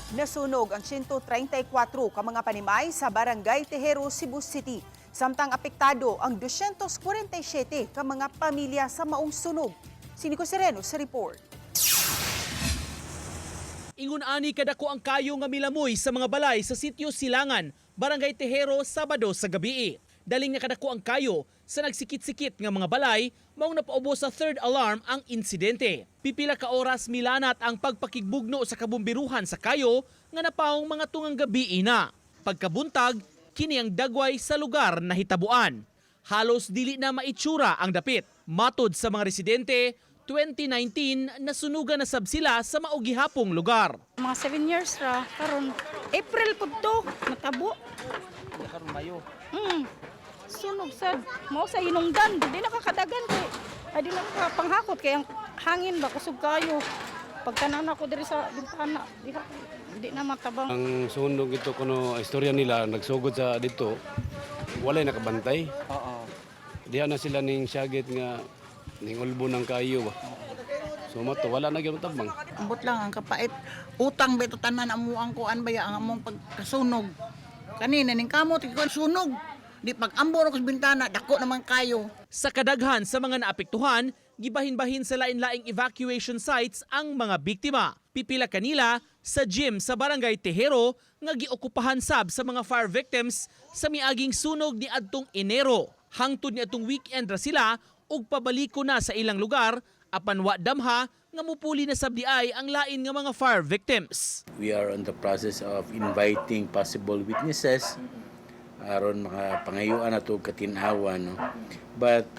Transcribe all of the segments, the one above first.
Nasunog ang 134 ka mga panimay sa Barangay Tejero, Cebu City. Samtang apektado ang 247 ka mga pamilya sa maong sunog. Sinico Sereno sa report. Ingon ani kadako ang kayo nga milamoy sa mga balay sa sitio Silangan, Barangay Tejero, Sabado sa gabi. Daling nga kadako ang kayo sa nagsikit-sikit nga mga balay, maong napaubos sa third alarm ang insidente. Pipila ka oras milanat ang pagpakigbugno sa kabumbiruhan sa kayo nga napaong mga tungang gabi na. Pagkabuntag, kini ang dagway sa lugar na hitabuan. Halos dili na maitsura ang dapit. Matod sa mga residente, 2019 nasunugan na sab sila sa maugihapong lugar. Mga 7 years ra, karon April pud to, natabo. Karon Mayo. Sunog sad. Mao sa hinungdan, di nakakadagan kay ay di nakapanghakot kay ang hangin ba kusog kayo. Pagtanan ako diri sa bintana, di na matabang. Ang sunog ito kuno istorya nila nagsugod sa dito. Walay nakabantay. Diha na sila ning syagit nga ning ulbo ng kayo ba. So mato wala na gyud tabang. Ambot lang ang kapait. Utang beto tanan amo ang kuan baya ang among pagkasunog. Kanina ning kamot ikon sunog. Di pag ambon ako sa bintana dako naman kayo. Sa kadaghan sa mga naapektuhan, gibahin-bahin sa lain-laing evacuation sites ang mga biktima. Pipila kanila sa gym sa Barangay Tejero nga giokupahan sab sa mga fire victims sa miaging sunog ni adtong Enero. Hangtod ni atong weekend ra sila ug pabaliko na sa ilang lugar apan wa damha nga mupuli na sab diay ang lain nga mga fire victims. We are on the process of inviting possible witnesses aron makapangayuan nato katin-awan, no? But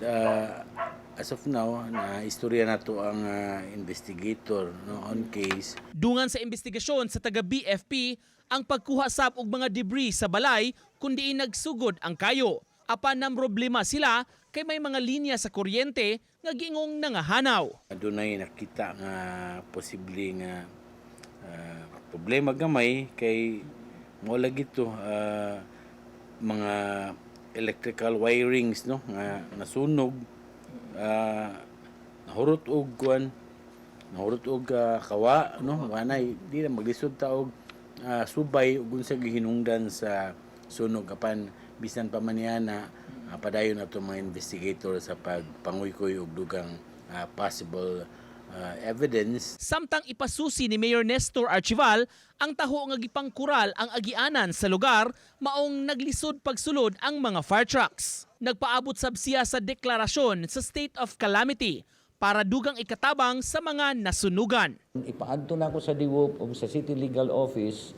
as of now na istorya nato ang investigator, no, on case. Dungan sa investigasyon sa taga BFP ang pagkuha sab og mga debris sa balay kundi nagsugod ang kayo. Apan ng problema sila kay may mga linya sa kuryente nga giingong nangahanaw. Dunay nakita nga posible nga problema gamay kay mo lagi to mga electrical wirings, no, nga nasunog, nahurot og kuan, nahurot og kawa, no, wanay di na maglisod ta og subay ug unsa gihinungdan sa sunog apan bisan pa man yana padayon nato mga investigator sa pagpanguykoy og dugang possible evidence. Samtang ipasusi ni Mayor Nestor Archival ang taho nga gipangkural ang agianan sa lugar, maong naglisod pagsulod ang mga fire trucks. Nagpaabot sab siya sa deklarasyon sa state of calamity para dugang ikatabang sa mga nasunugan. Ipaadto na ako sa DIWOP o sa City Legal Office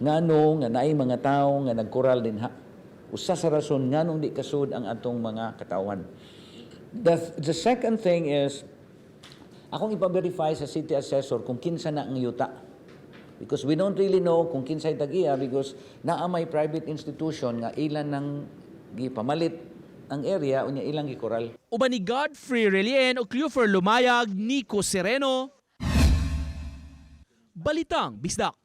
ngano nga naay mga tawo nga nagkural din ha. Usa sa rason nganong di kasud ang atong mga katawan. The second thing is akong ipa-verify sa city assessor kung kinsa na ang yuta. Because we don't really know kung kinsay tag-iya because naa may private institution nga ilan nang gipamalit ang area unya ilang gikoral. Uban ni Godfrey Relien o Cleofer Lumayag, Nico Sereno. Balitang Bisdak.